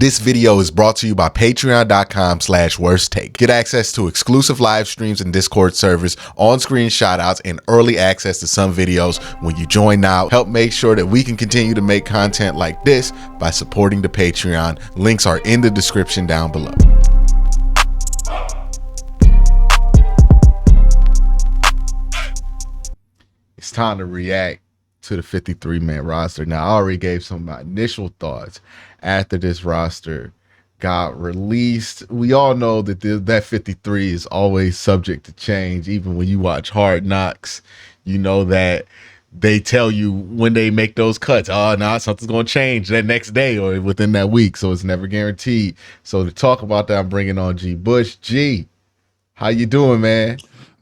This video is brought to you by patreon.com/worsttake. Get access to exclusive live streams and Discord servers, on-screen shoutouts, and early access to some videos when you join now. Help make sure that we can continue to make content like this by supporting the Patreon. Links are in the description down below. It's time to react to the 53-man roster. Now, I already gave some of my initial thoughts after this roster got released. We all know that that 53 is always subject to change. Even when you watch Hard Knocks, you know that they tell you when they make those cuts, oh, no, something's going to change that next day or within that week. So it's never guaranteed. So to talk about that, I'm bringing on G. Bush. G, how you doing, man?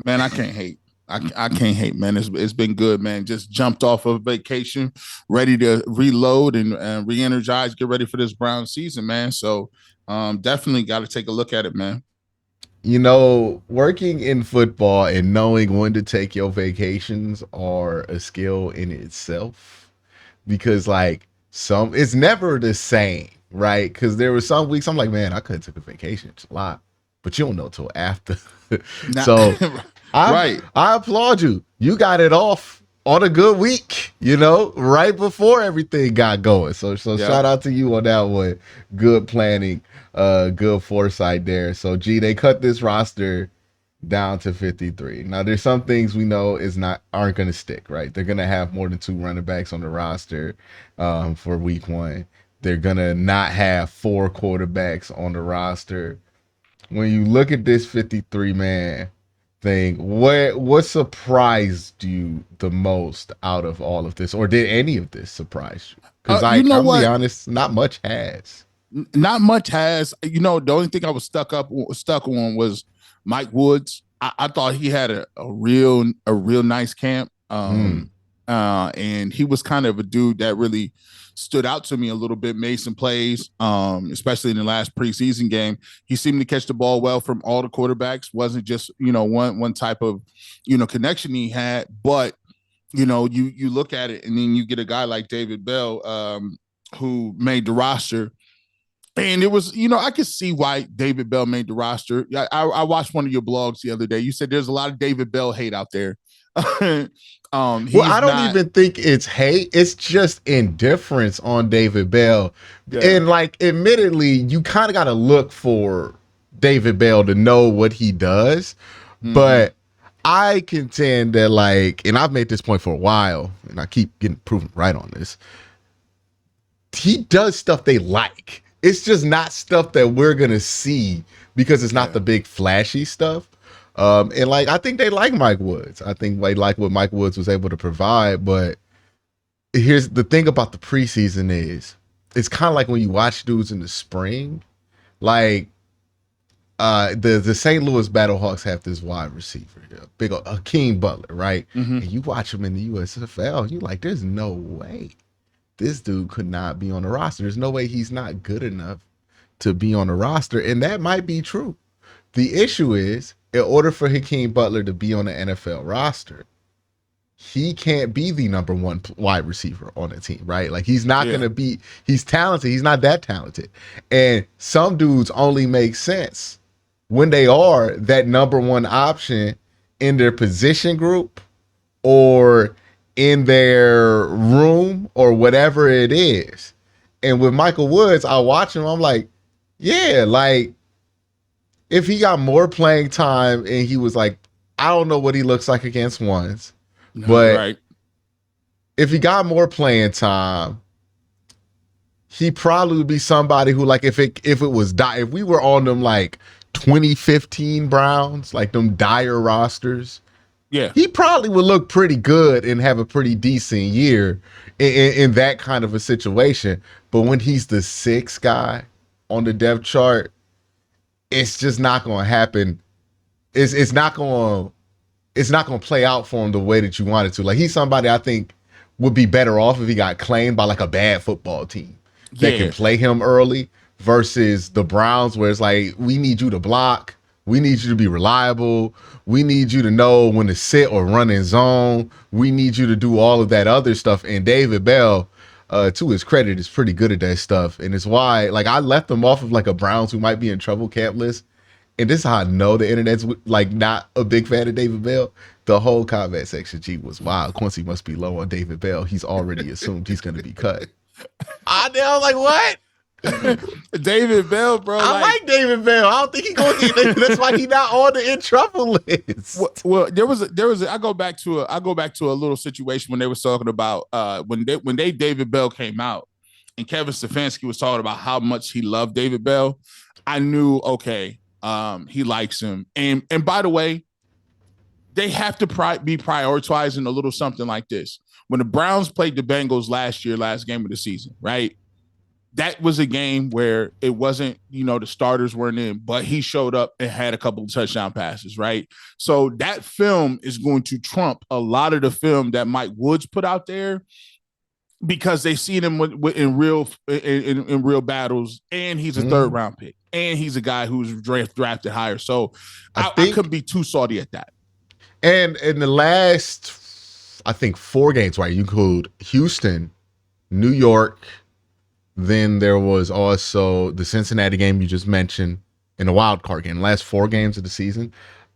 Man, I can't hate. I can't hate, man. It's been good, man. Just jumped off of vacation, ready to reload and re-energize, get ready for this Brown season, man. So definitely got to take a look at it, man. You know, working in football and knowing when to take your vacations are a skill in itself, because like it's never the same, right? Because there were some weeks I'm like, man, I could have took a vacation. It's a lot, but you don't know till after. So I applaud you. You got it off on a good week, you know, right before everything got going. So shout out to you on that one. Good planning, good foresight there. So G, they cut this roster down to 53. Now there's some things we know aren't going to stick, right? They're going to have more than 2 running backs on the roster for week 1. They're going to not have 4 quarterbacks on the roster. When you look at this 53-man thing, what surprised you the most out of all of this, or did any of this surprise you? Because I'll be honest, not much has. Not much has. You know, the only thing I was stuck on was Mike Woods. I thought he had a real nice camp, and he was kind of a dude that really stood out to me a little bit, made some plays, especially in the last preseason game. He seemed to catch the ball well from all the quarterbacks. Wasn't just, you know, one type of, you know, connection he had. But, you know, you look at it and then you get a guy like David Bell, who made the roster. And it was, you know, I could see why David Bell made the roster. I watched one of your blogs the other day. You said there's a lot of David Bell hate out there. Well, I don't even think it's hate. It's just indifference on David Bell. Yeah. And like, admittedly, you kind of got to look for David Bell to know what he does. Mm-hmm. But I contend that, like, and I've made this point for a while, and I keep getting proven right on this. He does stuff they like. It's just not stuff that we're going to see because it's not the big flashy stuff. And like, I think they like Mike Woods. I think they like what Mike Woods was able to provide. But here's the thing about the preseason is it's kind of like when you watch dudes in the spring, like the St. Louis Battlehawks have this wide receiver, big Hakeem Butler, right? Mm-hmm. And you watch him in the USFL, and you're like, there's no way this dude could not be on the roster. There's no way he's not good enough to be on the roster. And that might be true. The issue is, in order for Hakeem Butler to be on the NFL roster, he can't be the number 1 wide receiver on the team, right? Like, he's not going to be, he's talented. He's not that talented. And some dudes only make sense when they are that number 1 option in their position group or in their room or whatever it is. And with Michael Woods, I watch him, I'm like, yeah, like, if he got more playing time and he was like, I don't know what he looks like against ones, but if he got more playing time, he probably would be somebody who, like, if we were on them like 2015 Browns, like them dire rosters, he probably would look pretty good and have a pretty decent year in that kind of a situation. But when he's the 6th guy on the depth chart, it's just not going to happen. It's not going to play out for him the way that you want it to. Like, he's somebody I think would be better off if he got claimed by like a bad football team that can play him early versus the Browns, where it's like, we need you to block. We need you to be reliable. We need you to know when to sit or run in zone. We need you to do all of that other stuff. And David Bell, to his credit, is pretty good at that stuff. And it's why, like, I left him off of like a Browns who might be in trouble camp list. And this is how I know the internet's like not a big fan of David Bell. The whole comment section, G, was, wow, Quincy must be low on David Bell. He's already assumed he's going to be cut. I was like, what? David Bell, bro. I like David Bell. I don't think he's going to get. That's why he's not on the in trouble list. Well, there was. I go back to a little situation when they was talking about when David Bell came out, and Kevin Stefanski was talking about how much he loved David Bell. I knew, okay, he likes him, and by the way, they have to be prioritizing a little something like this. When the Browns played the Bengals last game of the season, right? That was a game where it wasn't, the starters weren't in, but he showed up and had a couple of touchdown passes, right? So that film is going to trump a lot of the film that Mike Woods put out there because they've seen him in real battles, and he's a third round pick, and he's a guy who's drafted higher. So I couldn't be too salty at that. And in the last, I think, 4 games, right? You include Houston, New York. Then there was also the Cincinnati game you just mentioned, and the wild card game. The last 4 games of the season,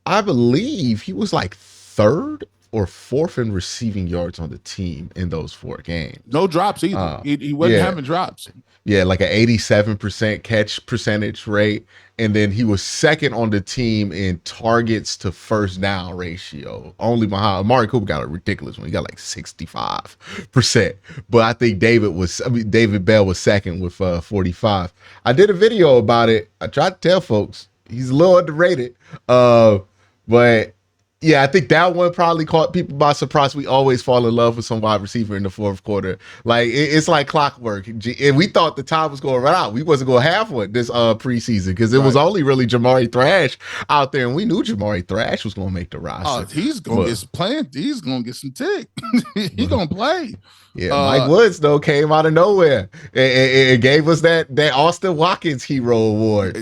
I believe he was like 3rd or 4th in receiving yards on the team in those 4 games. No drops either. He wasn't having drops. Yeah, like an 87% catch percentage rate. And then he was 2nd on the team in targets to first down ratio. Only behind Amari Cooper got a ridiculous one. He got like 65%. But I think David Bell was 2nd with 45. I did a video about it. I tried to tell folks he's a little underrated. But yeah, I think that one probably caught people by surprise. We always fall in love with some wide receiver in the 4th quarter. Like, it's like clockwork. And we thought the time was going to run out. We wasn't going to have one this preseason because it was only really Jamari Thrash out there. And we knew Jamari Thrash was going to make the roster. Oh, he's going to get playing. He's going to get some tick. He's going to play. Yeah, Mike Woods, though, came out of nowhere and gave us that Austin Watkins Hero Award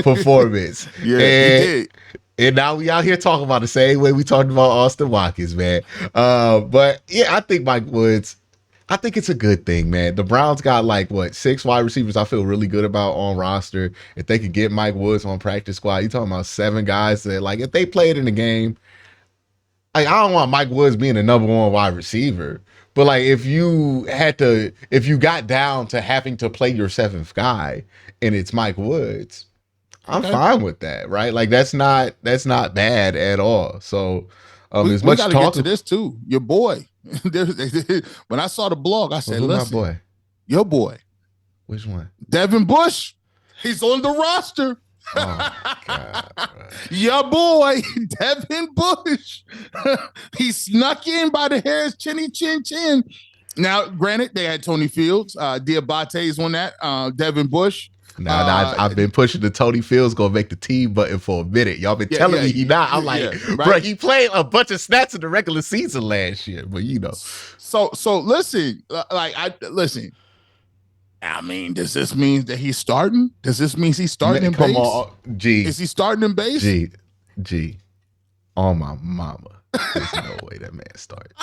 performance. Yeah, he did. And now we out here talking about the same way we talked about Austin Watkins, man. But yeah, I think Mike Woods, I think it's a good thing, man. The Browns got 6 wide receivers I feel really good about on roster. If they could get Mike Woods on practice squad, you're talking about 7 guys that, if they played in the game, I don't want Mike Woods being the number 1 wide receiver. But if you got down to having to play your 7th guy and it's Mike Woods, I'm fine with that, right? That's not bad at all. So we got to get to this too. Your boy. When I saw the blog, I said, "Listen, my boy? Your boy, which one? Devin Bush. He's on the roster. Oh God, your boy, Devin Bush. He snuck in by the hairs, chinny chin chin. Now, granted, they had Tony Fields, Diabate's on that, Devin Bush." Now, I've been pushing the Tony Fields gonna make the team button for a minute. Y'all been telling me he not. I'm like, bro, he played a bunch of snaps in the regular season last year, but So listen, listen. I mean, does this mean that he's starting? Does this mean he's starting in base? Come on, G. Is he starting in base? G. On my mama, there's no way that man starts.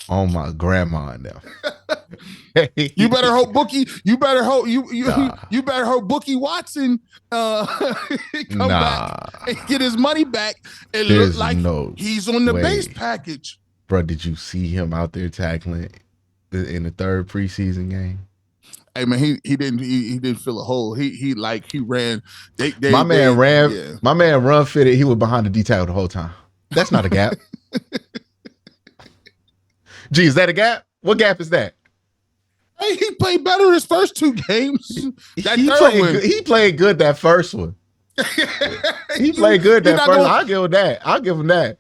On my grandma now. You better hope Bookie. You better hope you better hope Bookie Watson come back and get his money back. It looks like he's on the base package. Bro, did you see him out there tackling in the 3rd preseason game? Hey man, he didn't fill a hole. He ran. My man run fitted. He was behind the D tackle the whole time. That's not a gap. Gee, is that a gap? What gap is that? Hey, he played better his first 2 games. He played good that first one. He played good that first one. I'll give him that.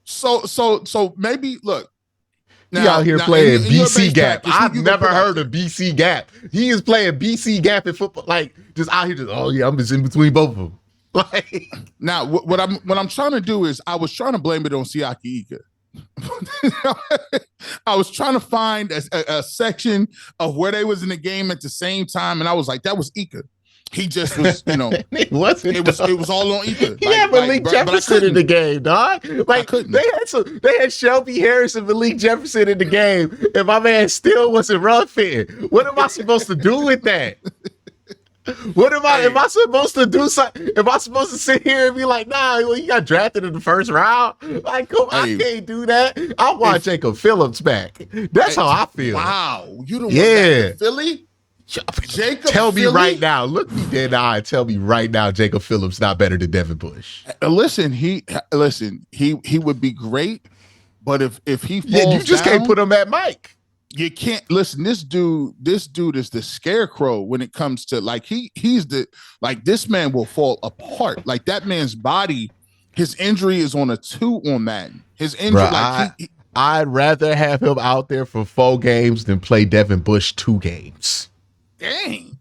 So maybe look. He out here playing BC gap. I've never heard of BC gap. He is playing BC gap in football, just out here. I'm just in between both of them. Now, what I'm trying to do is I was trying to blame it on Siaki Ika. I was trying to find a section of where they was in the game at the same time, and I was like, that was Ika. He just was, it was all on ether. He had Malik Jefferson in the game, dog. Like they had Shelby Harris and Malik Jefferson in the game, and my man still wasn't run fitting. What am I supposed to do with that? What am I? Am I supposed to do something? Am I supposed to sit here and be like, nah, well, you got drafted in the first round? Like, I can't do that. I want Jacob Phillips back. That's how I feel. Wow, you don't want that in Philly? Jacob, tell me right now. Look me dead in the eye and tell me right now, Jacob Phillips not better than Devin Bush. Listen, he would be great, but if he falls you just can't put him at Mike. You can't listen. This dude is the scarecrow when it comes to this man will fall apart. Like that man's body, his injury is on a 2 on Madden. His injury, bruh, I'd rather have him out there for 4 games than play Devin Bush 2 games. Dang.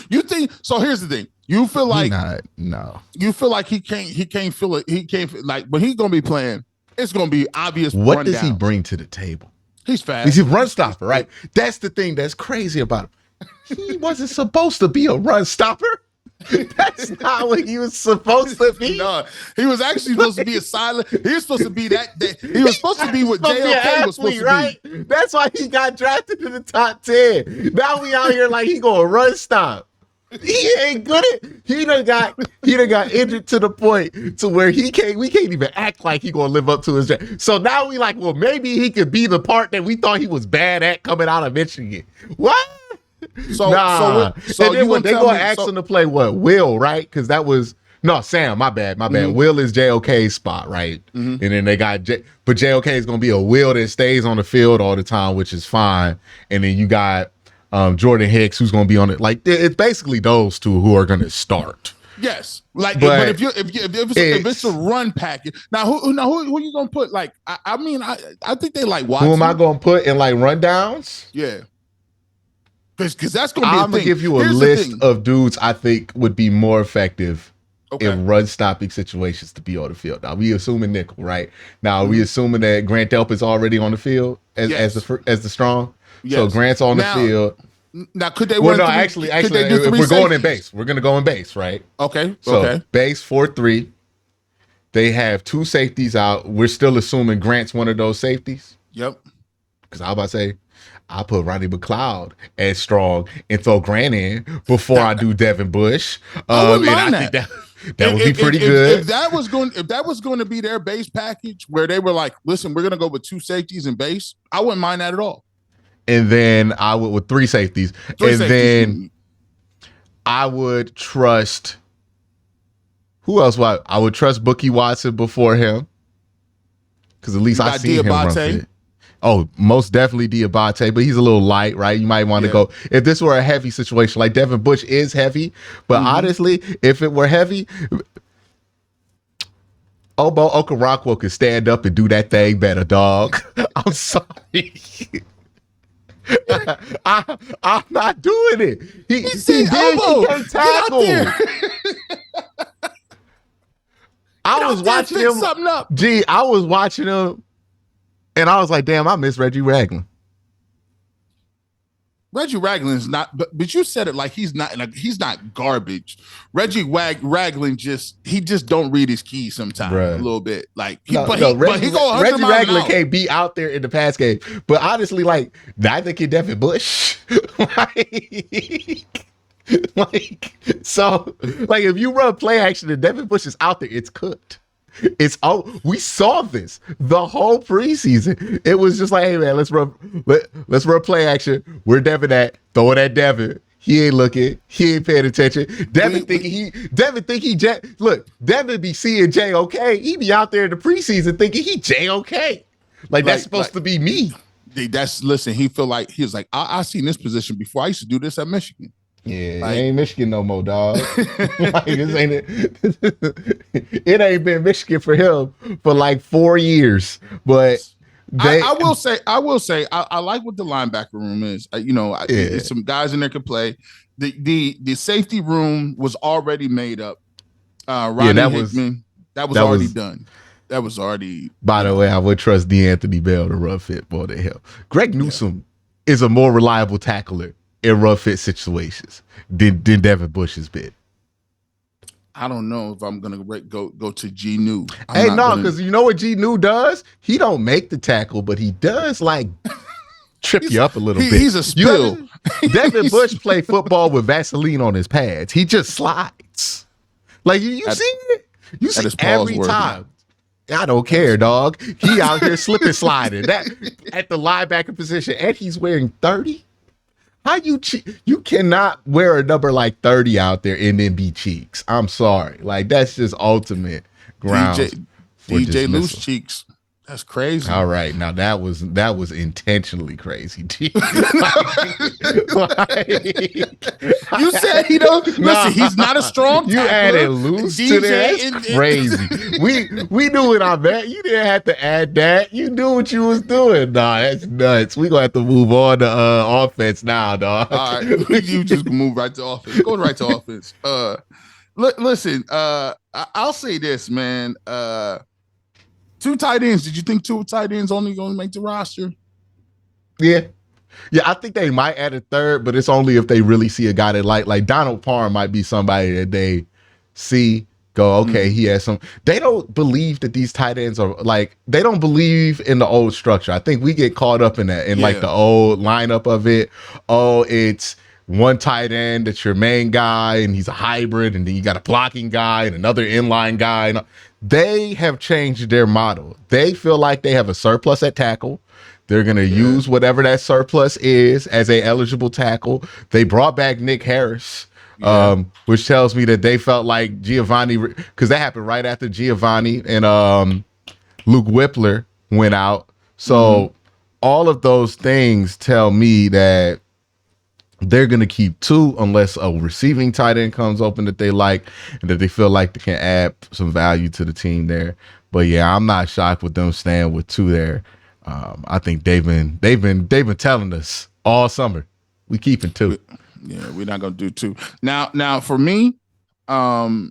You think so? Here's the thing. You feel like no. You feel like he can't feel it. He can't like when he's gonna be playing. It's gonna be obvious. What does he bring to the table? He's fast. He's a run stopper, right? That's the thing that's crazy about him. He wasn't supposed to be a run stopper. That's not what he was supposed to be. No, he was actually supposed to be a silent. He was supposed to be that. He was supposed to be what JLK was supposed to be. That's why he got drafted to the top 10. Now we out here like he gonna run stop. He ain't good at. He done got injured to the point to where we can't even act like he gonna live up to his draft. So now we like, well, maybe he could be the part that we thought he was bad at coming out of Michigan. What? So and then when they gonna ask him to play what? Will, right? Because that was Sam. My bad. Mm-hmm. Will is JOK's spot, right? Mm-hmm. And then they got but JOK is gonna be a Will that stays on the field all the time, which is fine. And then you got Jordan Hicks, who's going to be on it. Like it's basically those two who are going to start. Yes, like but if it's a run package, now who are you going to put? Like I think they like Watson. Who am I going to put in like rundowns? Yeah, because that's going to be. I'm going to give you a list of dudes I think would be more effective in run stopping situations to be on the field. Now we assuming nickel, right? Now we assuming that Grant Delp is already on the field as the strong. Yes. So Grant's on the field. Now, could they? Well, actually, if we're going in base, we're going to go in base, right? Okay. So base 4-3. They have 2 safeties out. We're still assuming Grant's one of those safeties. Yep. Because I was about to say, I'll put Ronnie McLeod as strong and throw Grant in before I do Devin Bush. I think that would be pretty good. If that was going to be their base package, where they were like, listen, we're going to go with 2 safeties in base, I wouldn't mind that at all. And then I would with 3 safeties. Then I would trust who else? I would trust Bookie Watson before him. Because at least I see him run fit. Oh, most definitely Diabate, but he's a little light, right? You might want to go if this were a heavy situation. Like Devin Bush is heavy, but honestly, if it were heavy, Obo Okoronkwo could stand up and do that thing better, dog. I'm sorry. I'm not doing it. He can't tackle. I was watching him. I was watching him, and I was like, "Damn, I miss Reggie Ragland." Reggie Ragland is not, but you said it like he's not garbage. Reggie Ragland just don't read his keys sometimes a little bit. Like Reggie Ragland can't be out there in the pass game. But honestly, like neither can Devin Bush. like if you run play action and Devin Bush is out there, it's cooked. We saw this the whole preseason. It was just like, hey man, let's run play action. Where Devin at? Throw it at Devin. He ain't looking. He ain't paying attention. Devin be seeing JOK. He be out there in the preseason thinking he JOK. Like that's supposed to be me. He feel like he was like, I seen this position before. I used to do this at Michigan. Yeah, it ain't Michigan no more, dog. It ain't been Michigan for him for like 4 years. But I will say, I like what the linebacker room is. Some guys in there could play. The safety room was already made up. Ronnie Hickman, that was already done. That was already. By the way, I would trust DeAnthony Bell to run fit more than him. Greg Newsome is a more reliable tackler in rough fit situations than Devin Bush has been. I don't know if I'm gonna go to G New. Hey, no, because you know what G New does? He don't make the tackle, but he does like trip you up a little bit. He's a spill. Devin Bush play football with Vaseline on his pads. He just slides. Like you see it? You see every time. I don't care, dog. He out here slipping sliding that at the linebacker position, and he's wearing 30. How you cannot wear a number like 30 out there and then be cheeks. I'm sorry. Like that's just ultimate grounds. DJ Loose Cheeks. That's crazy. All right, now that was intentionally crazy. You said he don't listen. He's not a strong tackler. You added loose DJ to that. That's crazy. we knew what I meant. You didn't have to add that. You knew what you was doing. Nah, that's nuts. We gonna have to move on to offense now, dog. All right, you just move right to offense. Go right to offense. Listen. I'll say this, man. 2 tight ends. Did you think 2 tight ends only going to make the roster? Yeah. I think they might add a third, but it's only if they really see a guy they like Donald Parr might be somebody that they see go, okay, he has some. They don't believe that these tight ends are like, they don't believe in the old structure. I think we get caught up in that, in like the old lineup of it. Oh, it's one tight end that's your main guy, and he's a hybrid, and then you got a blocking guy and another inline guy. They have changed their model. They feel like they have a surplus at tackle. They're going to use whatever that surplus is as a eligible tackle. They brought back Nick Harris, which tells me that they felt like Giovanni, because that happened right after Giovanni and Luke Whippler went out. So all of those things tell me that they're going to keep 2 unless a receiving tight end comes open that they like and that they feel like they can add some value to the team there. But yeah, I'm not shocked with them staying with 2 there. I think they've been telling us all summer we keeping 2. Yeah, we're not going to do 2. Now for me, I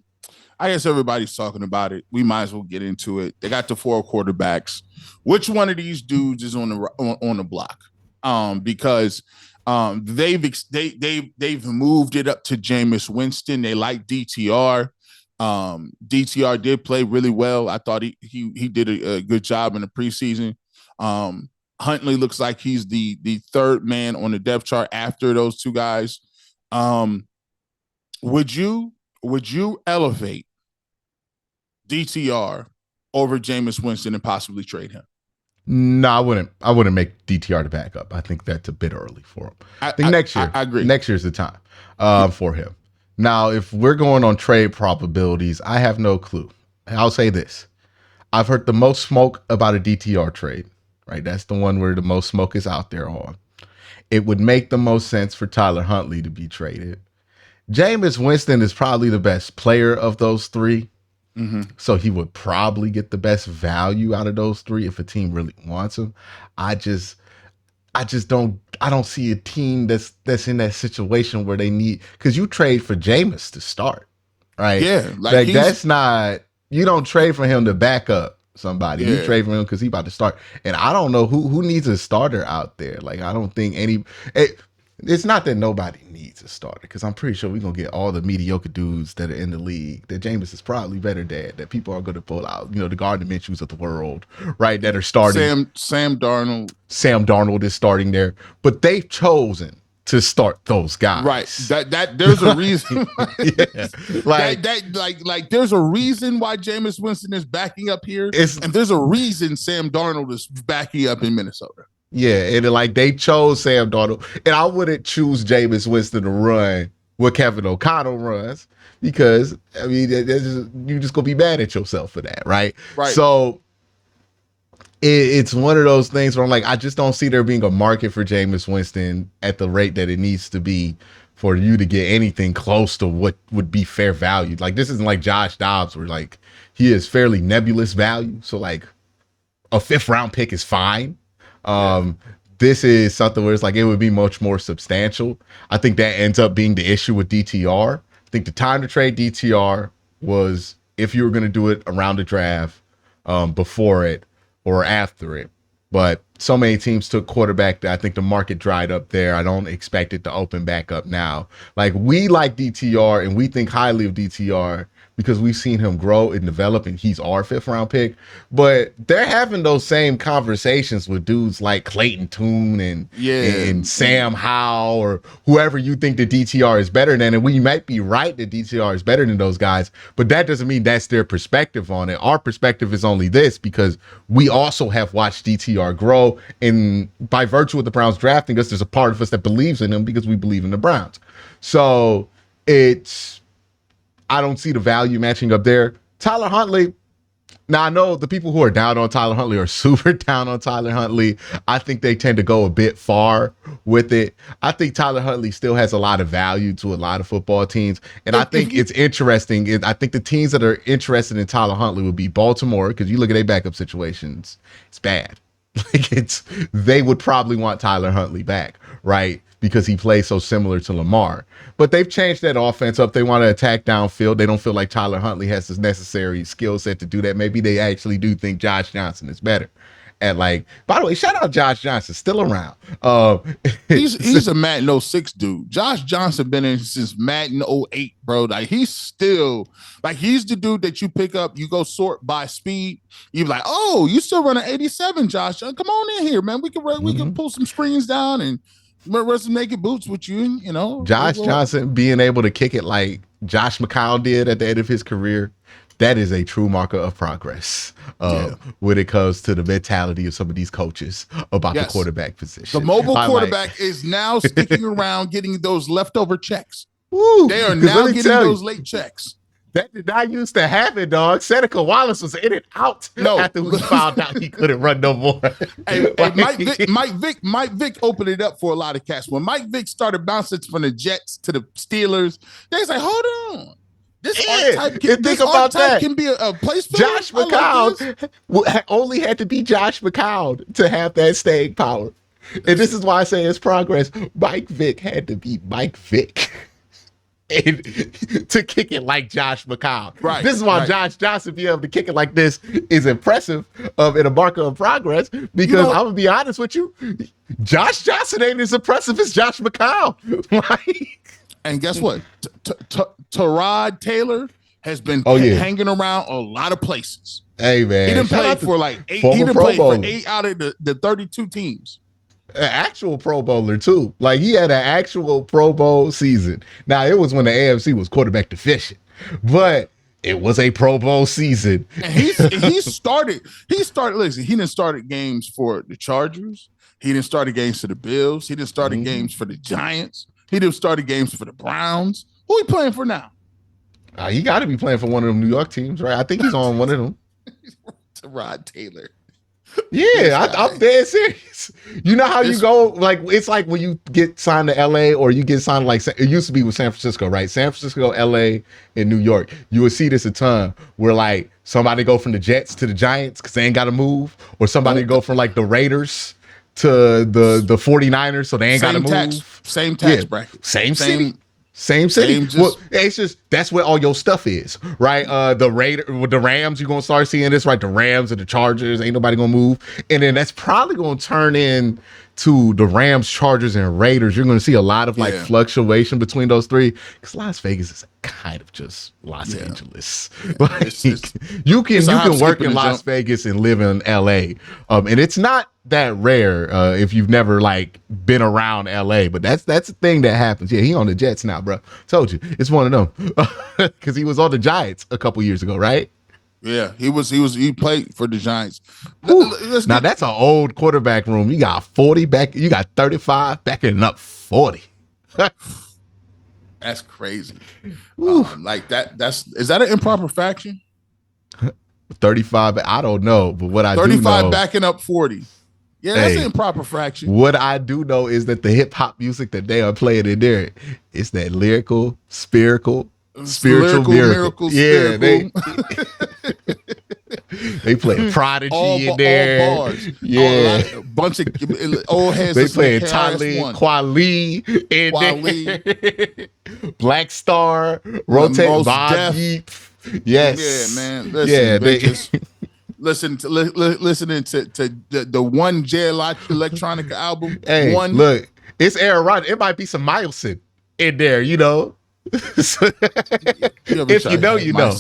guess everybody's talking about it. We might as well get into it. They got the 4 quarterbacks. Which one of these dudes is on the block? Because they've moved it up to Jameis Winston. They like DTR. DTR did play really well. I thought he did a good job in the preseason. Huntley looks like he's the 3rd man on the depth chart after those 2 guys. Would you elevate DTR over Jameis Winston and possibly trade him? No, I wouldn't make DTR the backup. I think that's a bit early for him. I think next year. I agree. Next year's the time for him. Now, if we're going on trade probabilities, I have no clue. I'll say this. I've heard the most smoke about a DTR trade, right? That's the one where the most smoke is out there on. It would make the most sense for Tyler Huntley to be traded. Jameis Winston is probably the best player of those 3. So he would probably get the best value out of those 3 if a team really wants him. I just don't see a team that's in that situation where they need, because you trade for Jameis to start, right? Yeah, like that's not, you don't trade for him to back up somebody. You trade for him because he's about to start. And I don't know who needs a starter out there. Like I don't think it's not that nobody needs a starter, because I'm pretty sure we're going to get all the mediocre dudes that are in the league that Jameis is probably better than, that people are going to pull out, the Gardner Minshew's of the world, right, that are starting. Sam Darnold. Sam Darnold is starting there, but they've chosen to start those guys. Right. That there's a reason. Like there's a reason why Jameis Winston is backing up here, and there's a reason Sam Darnold is backing up in Minnesota. Yeah, and like they chose Sam Darnold, and I wouldn't choose Jameis Winston to run what Kevin O'Connell runs, because I mean you're just gonna be mad at yourself for that, right? Right. So it's one of those things where I'm like, I just don't see there being a market for Jameis Winston at the rate that it needs to be for you to get anything close to what would be fair value. Like this isn't like Josh Dobbs, where like he is fairly nebulous value. So like a 5th round pick is fine. This is something where it's like it would be much more substantial. I think that ends up being the issue with DTR. I think the time to trade DTR was if you were going to do it around the draft, before it or after it. But so many teams took quarterback that I think the market dried up there. I don't expect it to open back up now. Like, we like DTR and we think highly of DTR because we've seen him grow and develop, and he's our 5th round pick. But they're having those same conversations with dudes like Clayton Tune and Sam Howell or whoever you think the DTR is better than. And we might be right that DTR is better than those guys, but that doesn't mean that's their perspective on it. Our perspective is only this because we also have watched DTR grow, and by virtue of the Browns drafting us, there's a part of us that believes in him because we believe in the Browns. So I don't see the value matching up there. Tyler Huntley. Now, I know the people who are down on Tyler Huntley are super down on Tyler Huntley. I think they tend to go a bit far with it. I think Tyler Huntley still has a lot of value to a lot of football teams. And I think it's interesting. I think the teams that are interested in Tyler Huntley would be Baltimore, because you look at their backup situations, it's bad. They would probably want Tyler Huntley back, right? Because he plays so similar to Lamar. But they've changed that offense up. They want to attack downfield. They don't feel like Tyler Huntley has the necessary skill set to do that. Maybe they actually do think Josh Johnson is better. And by the way, shout out Josh Johnson, still around. He's a Madden 06 dude. Josh Johnson been in since Madden 08, bro. Like, he's still, he's the dude that you pick up, you go sort by speed. You're like, oh, you still running 87, Josh. Come on in here, man. We can pull some screens down and run some naked boots with you, Josh Johnson being able to kick it like Josh McCown did at the end of his career, that is a true marker of progress when it comes to the mentality of some of these coaches about the quarterback position. The mobile quarterback is now sticking around getting those leftover checks. Woo, they are now getting those late checks. That did not used to happen, dog. Seneca Wallace was in and out after we found out he couldn't run no more. Hey, Mike Vick opened it up for a lot of cats. When Mike Vick started bouncing from the Jets to the Steelers, they was like, hold on. This archetype can be a place for Josh McCown only had to be Josh McCown to have that staying power. And this is why I say it's progress. Mike Vick had to be Mike Vick. To kick it like Josh McCown. Right. This is why Josh Johnson being able to kick it like this is impressive and a marker of progress, because I'm gonna be honest with you, Josh Johnson ain't as impressive as Josh McCown. And guess what? Tyrod Taylor has been hanging around a lot of places. Hey, man. He done played for 8. He done played for 8 out of the 32 teams. An actual Pro Bowler too. He had an actual Pro Bowl season. Now, it was when the AFC was quarterback deficient, but it was a Pro Bowl season. And he started. Listen, he didn't start games for the Chargers. He didn't start games for the Bills. He didn't start games for the Giants. He didn't start games for the Browns. Who he playing for now? He got to be playing for one of them New York teams, right? I think he's on one of them. Tyrod Taylor. Yeah, I'm dead serious. You know how you go, it's like when you get signed to LA or you get signed it used to be with San Francisco, right? San Francisco, LA, and New York. You would see this a ton where somebody go from the Jets to the Giants because they ain't got to move, or somebody go from the Raiders to the 49ers so they ain't got to move. Same tax bracket. Same city. Same city. Well, it's just that's where all your stuff is, right? With the Rams, you're gonna start seeing this, right? The Rams and the Chargers, ain't nobody gonna move, and then that's probably gonna turn into the Rams, Chargers, and Raiders. You're gonna see a lot of fluctuation between those three, because Las Vegas is kind of just Los Angeles. You can work in Las Vegas and live in LA, and it's not that rare if you've never been around LA, but that's the thing that happens. Yeah, he on the Jets now, bro. Told you, it's one of them, because he was on the Giants a couple years ago, right? Yeah, he played for the Giants. Now that's an old quarterback room. You got 40 back, you got 35 backing up 40. That's crazy. Is that an improper fraction? 35, I don't know, but what I do know, 35 backing up 40. Yeah, that's an improper fraction. What I do know is that the hip hop music that they are playing in there, it's that spiritual miracle. Yeah, they play Prodigy in there. All bars. Yeah, a bunch of old heads. They play Talib Kweli in there. Black Star, Rotate, Bob Deep. Yes. Yeah, man. Listen, listening to the one J Electronica album. Hey, look, it's Aaron Rodgers. It might be some Mileson in there, you know. If you know, you know.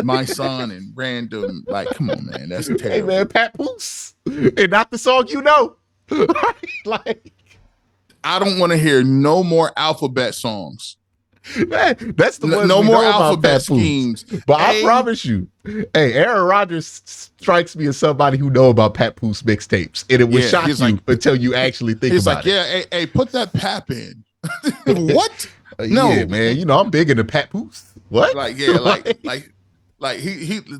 My son and random, like, come on, man, that's terrible. Hey, man, Pat Poose, and not the song you know. Like, I don't want to hear no more alphabet songs. Man, that's the one. No more alphabet schemes. But I promise you, hey, Aaron Rodgers strikes me as somebody who know about Pat Poose mixtapes, and it will shock you until you actually think about it. Yeah, hey, put that Pap in. What? No, yeah, man. You know I'm big into Pat Poose. What? Like he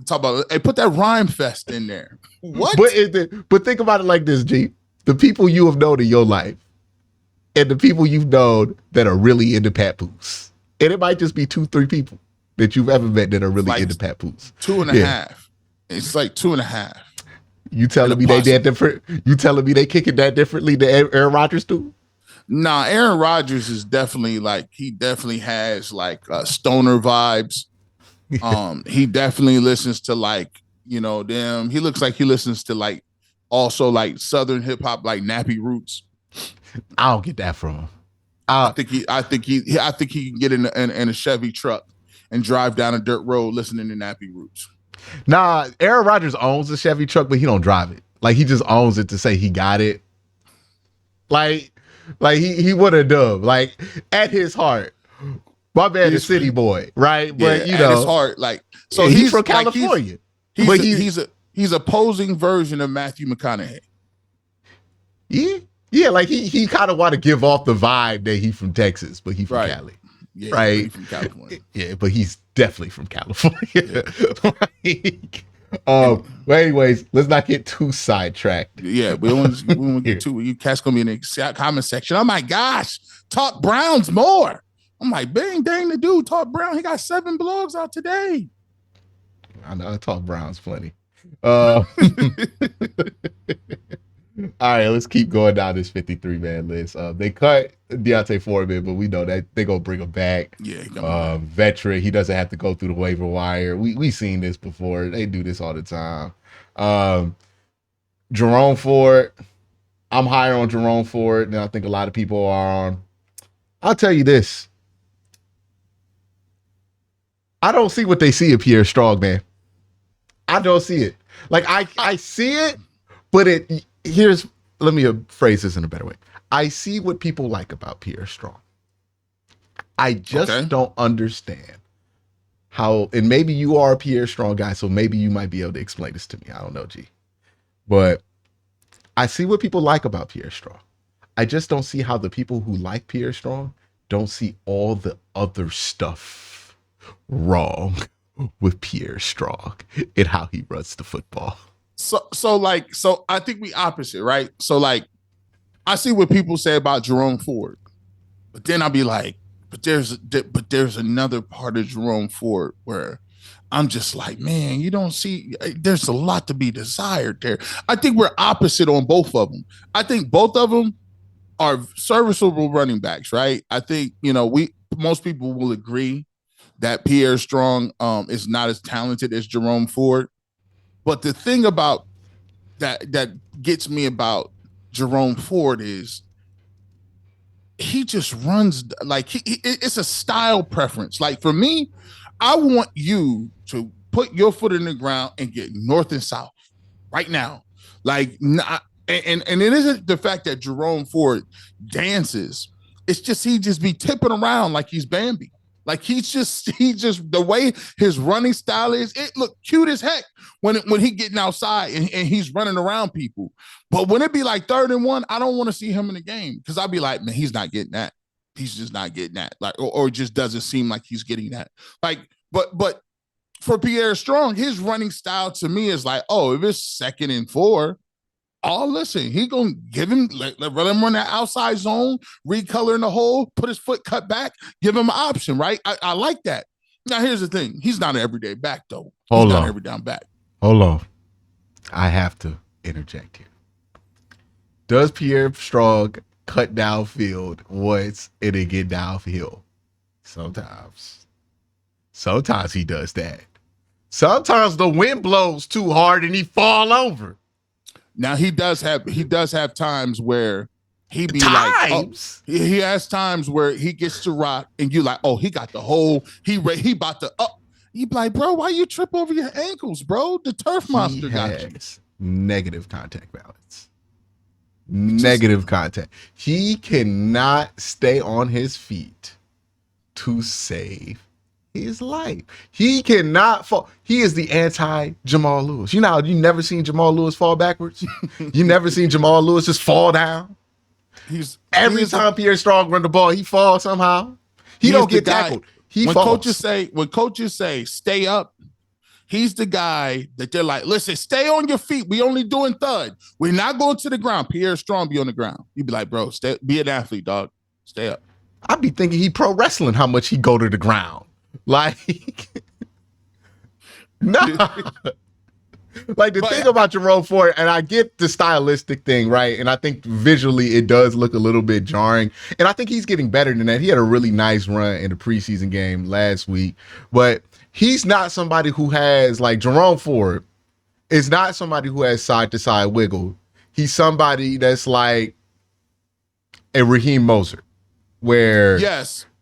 talk about. Hey, put that Rhyme Fest in there. What? But think about it like this, G. The people you have known in your life, and the people you've known that are really into Pat Poose. And it might just be 2-3 people that you've ever met that are really into Pat Poose. 2.5. It's like 2.5. You telling me they that different? You telling me they kick it that differently than Aaron Rodgers do? Nah, Aaron Rodgers is definitely he definitely has stoner vibes. He definitely listens to them. He looks like he listens to also Southern hip hop, like Nappy Roots. I don't get that from him. I think he can get in a Chevy truck and drive down a dirt road listening to Nappy Roots. Nah, Aaron Rodgers owns a Chevy truck, but he don't drive it. Like, he just owns it to say he got it. Like he would have done. Like, at his heart, my man is city boy, right? But at his heart, he's from California. He's a posing version of Matthew McConaughey. Yeah. Yeah, like he kind of want to give off the vibe that he's from Texas, but he's from Cali. Yeah, right? He's from California. Yeah, but he's definitely from California. But anyways, let's not get too sidetracked. Yeah, we want to get too. You cats gonna be in the comment section. Oh my gosh, talk Browns more. I'm like, dang, the dude talk Brown. He got 7 blogs out today. I know I talk Browns plenty. All right, let's keep going down this 53-man list. They cut Deontay Foreman, but we know that they're going to bring him back. Yeah, veteran. He doesn't have to go through the waiver wire. We seen this before. They do this all the time. Jerome Ford. I'm higher on Jerome Ford than I think a lot of people are on. I'll tell you this. I don't see what they see of Pierre Strong, man. I don't see it. Like, I see it, but let me phrase this in a better way. I see what people like about Pierre Strong. I just don't understand how, and maybe you are a Pierre Strong guy, so maybe you might be able to explain this to me. I don't know, G. But I see what people like about Pierre Strong. I just don't see how the people who like Pierre Strong don't see all the other stuff wrong with Pierre Strong and how he runs the football. So I think we opposite, right? So I see what people say about Jerome Ford, but then I'll be like, but there's another part of Jerome Ford where I'm just like, man, you don't see, there's a lot to be desired there. I think we're opposite on both of them. I think both of them are serviceable running backs, right? I think, most people will agree that Pierre Strong is not as talented as Jerome Ford. But the thing about that gets me about Jerome Ford is he just runs it's a style preference. Like, for me, I want you to put your foot in the ground and get north and south right now. And it isn't the fact that Jerome Ford dances. It's just he just be tipping around like he's Bambi. Like, he's just the way his running style is, it look cute as heck when he getting outside and he's running around people. But when it be like 3rd and 1, I don't want to see him in the game, because I'll be like, man, he's not getting that. He's just not getting that. Like, or it just doesn't seem like he's getting that. Like, but for Pierre Strong, his running style to me is like, oh, if it's 2nd and 4, oh, listen, he gonna give him, let him run that outside zone, recolor in the hole, put his foot cut back, give him an option, right? I like that. Now, here's the thing. He's not an everyday back, though. He's not an every down back. Hold on. I have to interject here. Does Pierre Strong cut downfield once and then get downhill? Sometimes. Sometimes he does that. Sometimes the wind blows too hard and he fall over. Now he does have times where he be like, oh, he has times where he gets to rock and you like, oh, he got the whole, he about to up. You be like, bro, why you trip over your ankles, bro? The turf monster got you. Negative contact balance. Negative contact. He cannot stay on his feet to save his life. He cannot fall. He is the anti Jamal Lewis. You know how you never seen Jamal Lewis fall backwards? You never seen Jamal Lewis just fall down? Every time Pierre Strong run the ball, he falls somehow. He don't get tackled. He falls. When coaches say stay up, he's the guy that they're like, listen, stay on your feet. We only doing thud. We're not going to the ground. Pierre Strong be on the ground. You'd be like, bro, be an athlete, dog. Stay up. I'd be thinking he pro wrestling how much he go to the ground. Like, no. Like the thing about Jerome Ford, and I get the stylistic thing, right? And I think visually it does look a little bit jarring. And I think he's getting better than that. He had a really nice run in the preseason game last week. But he's not somebody who has, like Jerome Ford is not somebody who has side-to-side wiggle. He's somebody that's like a Raheem Mostert, where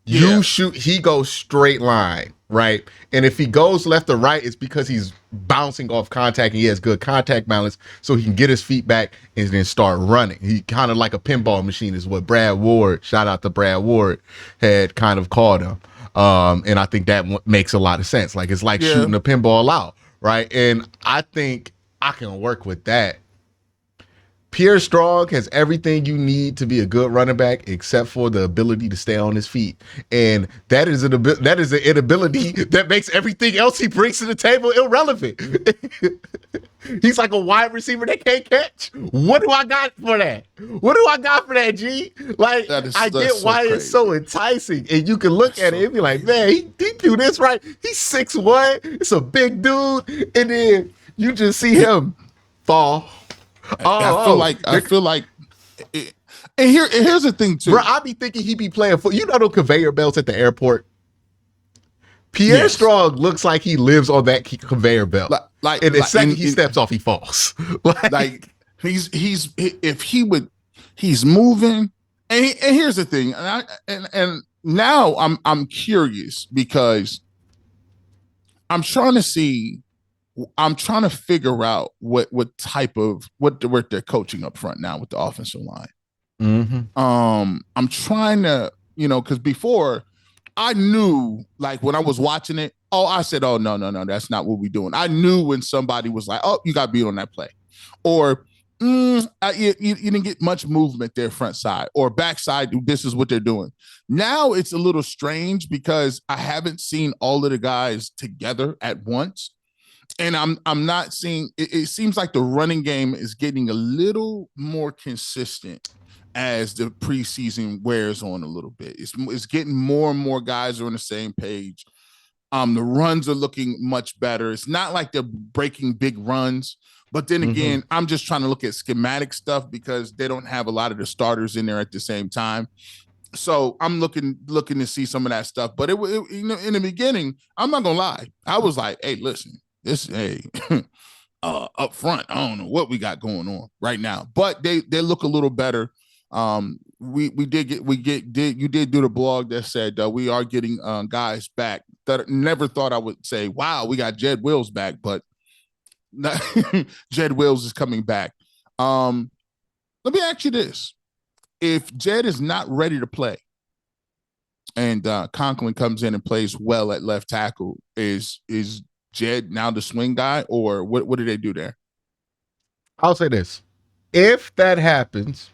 you shoot, he goes straight line, right? And if he goes left or right, it's because he's bouncing off contact and he has good contact balance, so he can get his feet back and then start running. He kind of like a pinball machine is what Brad Ward, shout out to Brad Ward, had kind of called him. And I think that makes a lot of sense. Like, it's like shooting a pinball out, right? And I think I can work with that. Pierre Strong has everything you need to be a good running back, except for the ability to stay on his feet, and that is an inability that makes everything else he brings to the table irrelevant. He's like a wide receiver that can't catch. What do I got for that? What do I got for that, G? Like, I get why it's so enticing, and you can look at it and be like, man, he do this right. He's 6'1", it's a big dude, and then you just see him fall. I feel like, and here's the thing too, bro. I be thinking he be playing for, you know, the conveyor belts at the airport. Pierre Strong looks like he lives on that conveyor belt. And the second he steps off, he falls. He's moving. And here's the thing, and now I'm curious because I'm trying to figure out what they're coaching up front now with the offensive line. Mm-hmm. I'm trying to, because before I knew, like when I was watching it, I said, oh, no, that's not what we're doing. I knew when somebody was like, oh, you got beat on that play, or you didn't get much movement there front side or backside. This is what they're doing. Now it's a little strange because I haven't seen all of the guys together at once. And I'm not seeing it seems like the running game is getting a little more consistent as the preseason wears on a little bit. It's getting more and more guys are on the same page. The runs are looking much better. It's not like they're breaking big runs, but then again, I'm just trying to look at schematic stuff because they don't have a lot of the starters in there at the same time. So I'm looking to see some of that stuff. But it in the beginning, I'm not gonna lie, I was like, hey, listen. Up front, I don't know what we got going on right now, but they look a little better. You did do the blog that said we are getting guys back that never thought I would say, wow, we got Jed Wills back, but Jed Wills is coming back. Let me ask you this: if Jed is not ready to play and Conklin comes in and plays well at left tackle, is Jed now the swing guy, or what do they do there? I'll say this. If that happens,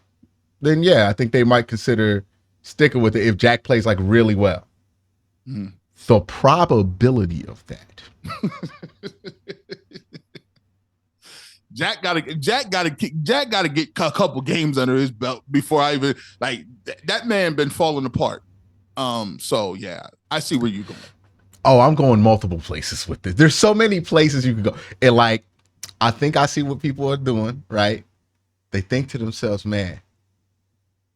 then yeah, I think they might consider sticking with it if Jack plays like really well. The probability of that. Jack gotta get a couple games under his belt before I even that man been falling apart. So yeah, I see where you're going. Oh, I'm going multiple places with this. There's so many places you can go. And I think I see what people are doing, right? They think to themselves, man,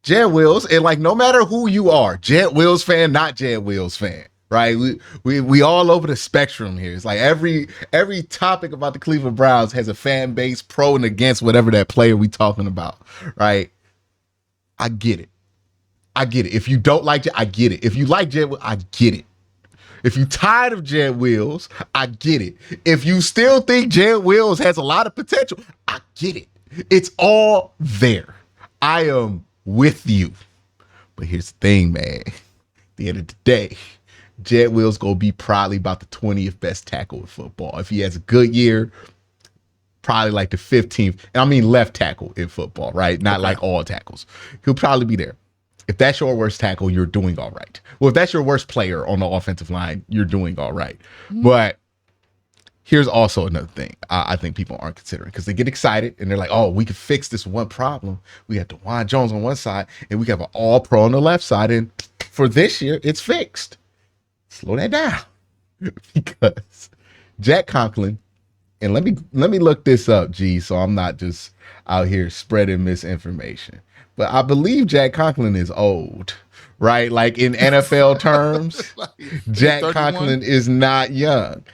Jed Wills, and no matter who you are, Jed Wills fan, not Jed Wills fan, right? We all over the spectrum here. It's like every topic about the Cleveland Browns has a fan base pro and against whatever that player we talking about, right? I get it. If you don't like it, I get it. If you like Jed, I get it. If you tired of Jed Wills, I get it. If you still think Jed Wills has a lot of potential, I get it. It's all there. I am with you. But here's the thing, man. At the end of the day, Jed Wills gonna be probably about the 20th best tackle in football. If he has a good year, probably like the 15th. And I mean left tackle in football, right? Not like all tackles. He'll probably be there. If that's your worst tackle, you're doing all right. Well, if that's your worst player on the offensive line, you're doing all right. Mm-hmm. But here's also another thing I think people aren't considering, because they get excited and they're like, oh, we can fix this one problem. We have DeJuan Jones on one side and we have an all-pro on the left side. And for this year, it's fixed. Slow that down. Because Jack Conklin, and let me look this up, G, so I'm not just out here spreading misinformation. But I believe Jack Conklin is old, right? Like in NFL terms, like Jack Conklin is not young.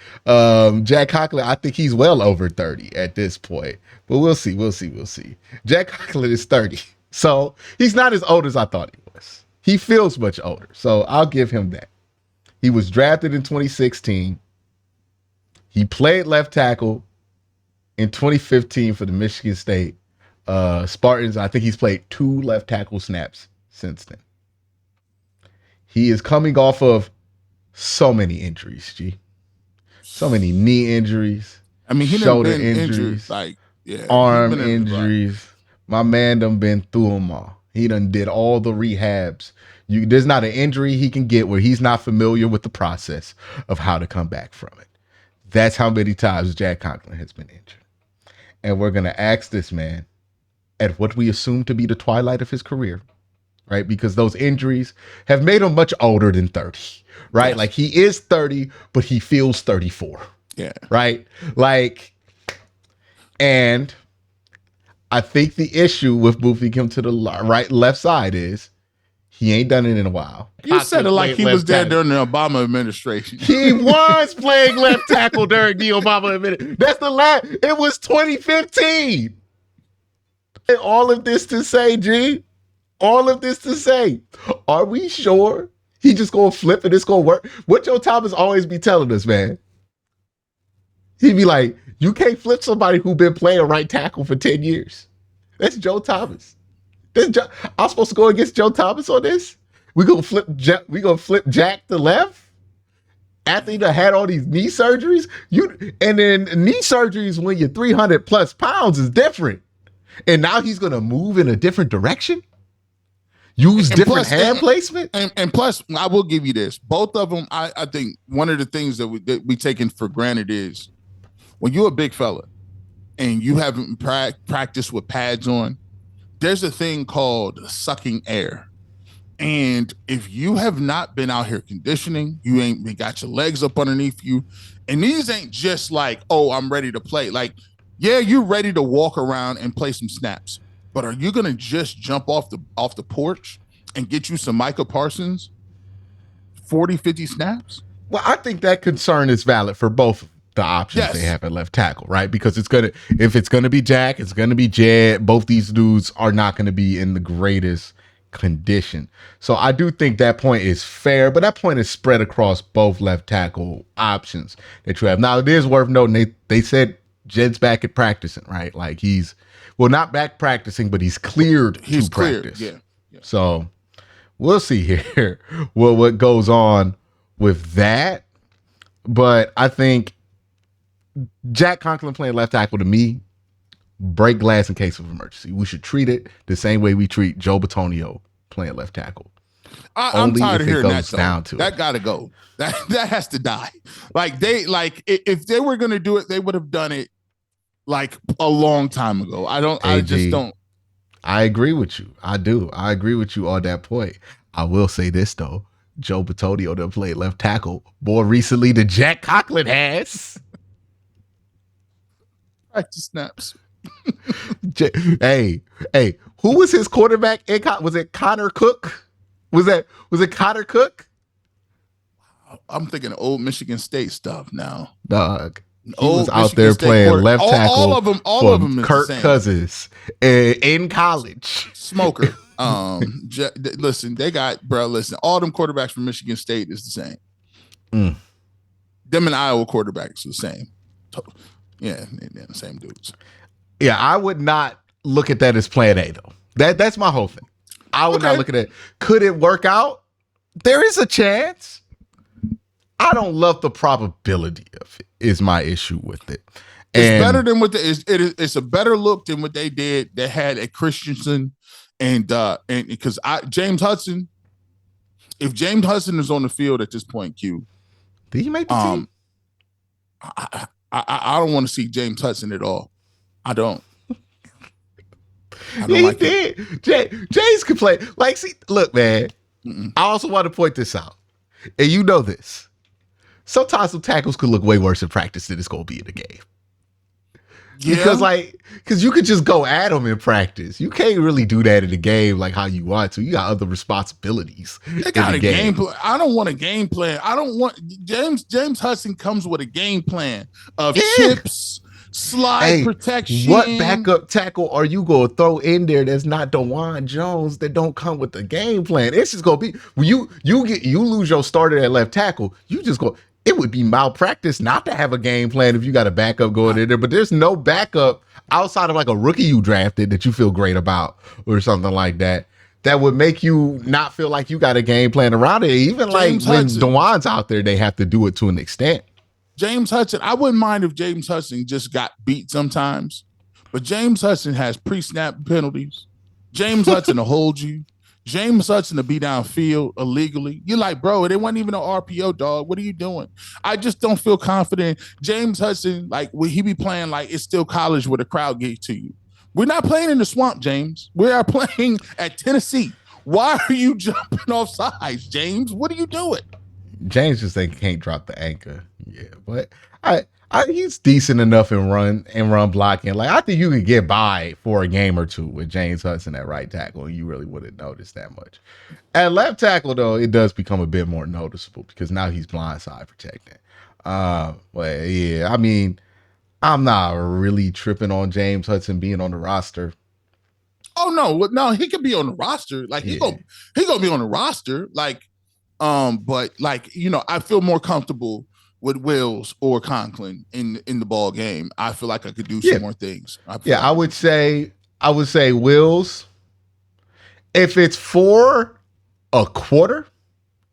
Jack Conklin, I think he's well over 30 at this point. But we'll see. Jack Conklin is 30. So he's not as old as I thought he was. He feels much older. So I'll give him that. He was drafted in 2016. He played left tackle in 2015 for the Michigan State Spartans. I think he's played 2 left tackle snaps since then. He is coming off of so many injuries, G. So many knee injuries. I mean, shoulder injuries, arm injuries. My man done been through them all. He done did all the rehabs. There's not an injury he can get where he's not familiar with the process of how to come back from it. That's how many times Jack Conklin has been injured. And we're going to ask this man at what we assume to be the twilight of his career, right? Because those injuries have made him much older than 30, right? Yes. Like he is 30, but he feels 34. Yeah. Right? Like, and I think the issue with moving him to the left side is he ain't done it in a while. You said it like he was there during the Obama administration. He was playing left tackle during the Obama administration. That's the last. It was 2015. And all of this to say, G, are we sure he just gonna flip and it's gonna work? What Joe Thomas always be telling us, man. He'd be like, you can't flip somebody who been playing right tackle for 10 years. That's Joe Thomas. I'm supposed to go against Joe Thomas on this? We gonna flip Jack to left? After he had all these knee surgeries? And then knee surgeries when you're 300 plus pounds is different. And now he's gonna move in a different direction? Use different hand placement? And plus, I will give you this. Both of them, I think one of the things that we taken for granted is when you're a big fella and you haven't practiced with pads on, there's a thing called sucking air. And if you have not been out here conditioning, you ain't got your legs up underneath you. And these ain't just like, oh, I'm ready to play. Like, yeah, you're ready to walk around and play some snaps. But are you going to just jump off the porch and get you some Micah Parsons 40, 50 snaps? Well, I think that concern is valid for both the options they have at left tackle, right? Because if it's gonna be Jack, it's gonna be Jed. Both these dudes are not gonna be in the greatest condition. So I do think that point is fair, but that point is spread across both left tackle options that you have. Now it is worth noting they said Jed's back at practicing, right? Like he's not back practicing, but he's cleared to practice. Yeah. So we'll see here what goes on with that. But I think Jack Conklin playing left tackle, to me, break glass in case of emergency. We should treat it the same way we treat Joe Bitonio playing left tackle. I'm tired of hearing that. That gotta go. That has to die. If they were gonna do it, they would have done it like a long time ago. I just don't. I agree with you. I do. I agree with you on that point. I will say this though. Joe Bitonio that played left tackle more recently than Jack Conklin has. Practice snaps. Hey, who was his quarterback? Was it Connor Cook? Was it Connor Cook? I'm thinking old Michigan State stuff now. Dog. He old was out Michigan there State playing left tackle. All of them is Kirk the same. Cousins in college. Smoker. Listen, they got listen, all them quarterbacks from Michigan State is the same. Them and Iowa quarterbacks are the same. Yeah, they're the same dudes. Yeah, I would not look at that as plan A though. That's my whole thing. I would not look at it. Could it work out? There is a chance. I don't love the probability of it. Is my issue with it. It's better than what it's a better look than what they did. They had at Christensen and because James Hudson. If James Hudson is on the field at this point, Q, did he make the team? I don't want to see James Hudson at all. I don't. He did. James could play. Like, see, look, man. I also want to point this out, and you know this. Sometimes some tackles could look way worse in practice than it's going to be in the game. Yeah. Because you could just go at them in practice. You can't really do that in the game like how you want to. You got other responsibilities. They got a game plan. I don't want a game plan. I don't want James Hudson comes with a game plan of chips, slide protection. What backup tackle are you going to throw in there that's not DeJuan Jones that don't come with the game plan? It's just going to be when you lose your starter at left tackle. You just go. It would be malpractice not to have a game plan if you got a backup going in there, but there's no backup outside of like a rookie you drafted that you feel great about or something like that would make you not feel like you got a game plan around it. Even James like Hudson. When DeJuan's out there, they have to do it to an extent. James Hudson, I wouldn't mind if James Hudson just got beat sometimes, but James Hudson has pre-snap penalties. James Hudson will hold you. James Hudson to be downfield illegally. You're like, bro, it wasn't even an RPO, dog. What are you doing? I just don't feel confident. James Hudson, like, will he be playing like it's still college where the crowd gets to you? We're not playing in the swamp, James. We are playing at Tennessee. Why are you jumping off sides, James? What are you doing? James just can't drop the anchor. Yeah, but he's decent enough in run blocking. Like, I think you could get by for a game or two with James Hudson at right tackle, and you really wouldn't notice that much. At left tackle, though, it does become a bit more noticeable because now he's blindside protecting. But yeah, I mean, I'm not really tripping on James Hudson being on the roster. Oh no, he could be on the roster. Like he gonna be on the roster. Like, but like, you know, I feel more comfortable with Wills or Conklin in the ball game. I feel like I could do some more things. I would say Wills. If it's for a quarter,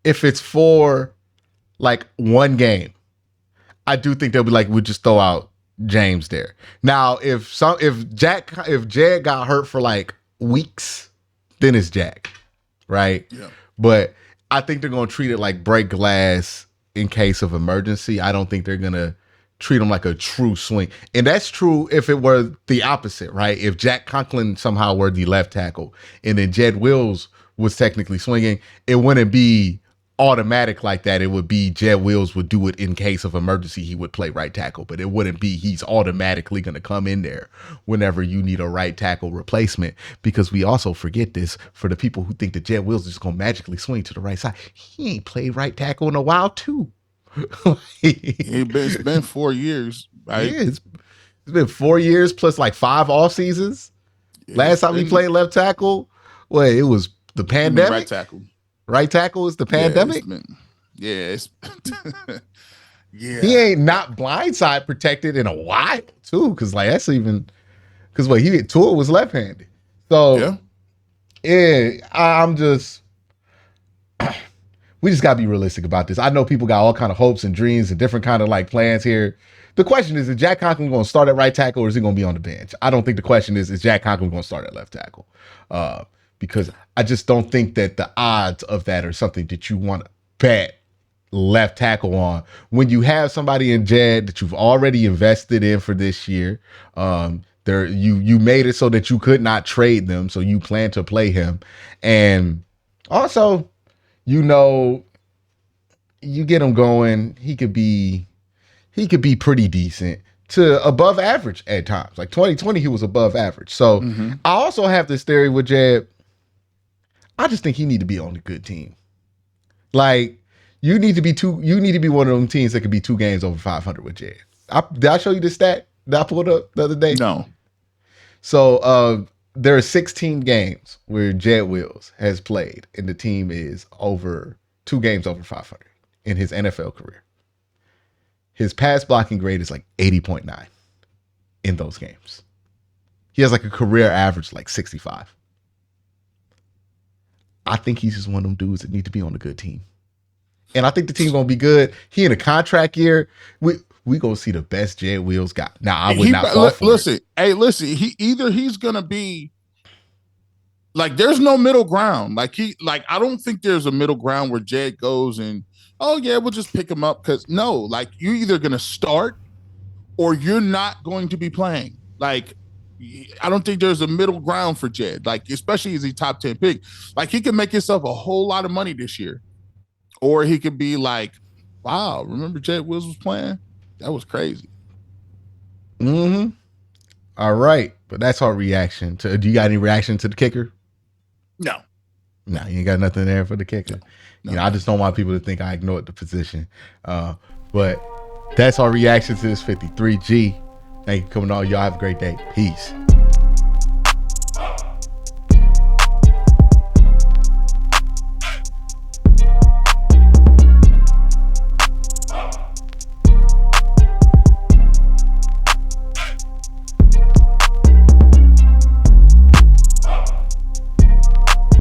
if it's for like one game, I do think they'll be like, we'll just throw out James there. Now, if Jed got hurt for like weeks, then it's Jack, right? Yeah. But I think they're gonna treat it like break glass in case of emergency. I don't think they're gonna treat him like a true swing. And that's true if it were the opposite, right? If Jack Conklin somehow were the left tackle and then Jed Wills was technically swinging, it wouldn't be automatic like that. It would be Jed Wills would do it in case of emergency. He would play right tackle, but it wouldn't be he's automatically going to come in there whenever you need a right tackle replacement, because we also forget this for the people who think that Jed Wills is just going to magically swing to the right side. He ain't played right tackle in a while too. It's been 4 years, right? Yeah, it's been 4 years plus like 5 off seasons. Last time he played left tackle, it was the pandemic. Right tackle. Right tackle is the pandemic. Yeah, He ain't not blindside protected in a while too, because like that's even because he hit Tua was left-handed. So I'm just we just gotta be realistic about this. I know people got all kind of hopes and dreams and different kind of like plans here. The question is Jack Conklin going to start at right tackle or is he going to be on the bench? I don't think the question is Jack Conklin going to start at left tackle? Because I just don't think that the odds of that are something that you want to bet left tackle on when you have somebody in Jed that you've already invested in for this year. You made it so that you could not trade them, so you plan to play him. And also, you know, you get him going, he could be pretty decent to above average at times. Like 2020, he was above average. So I also have this theory with Jed. I just think he need to be on a good team. Like, You need to be one of them teams that could be 2 games over 500 with Jed. Did I show you the stat that I pulled up the other day? No. So there are 16 games where Jed Wills has played, and the team is over 2 games over 500 in his NFL career. His pass blocking grade is like 80.9 in those games. He has like a career average like 65. I think he's just one of them dudes that need to be on a good team. And I think the team gonna be good. He in a contract year. We gonna see the best Jed Wills got. Now I would not fall for it. Hey, listen. He's gonna be like, there's no middle ground. Like I don't think there's a middle ground where Jed goes and, oh yeah, we'll just pick him up, because no, like, you're either gonna start or you're not going to be playing. Like, I don't think there's a middle ground for Jed. Like, especially as a top 10 pick. Like, he can make himself a whole lot of money this year. Or he could be like, wow, remember Jed Wills was playing? That was crazy. Mm-hmm. All right. But that's our reaction to. Do you got any reaction to the kicker? No. No, you ain't got nothing there for the kicker. No. I just don't want people to think I ignored the position. But that's our reaction to this 53G. Thank you for coming on. Y'all have a great day. Peace.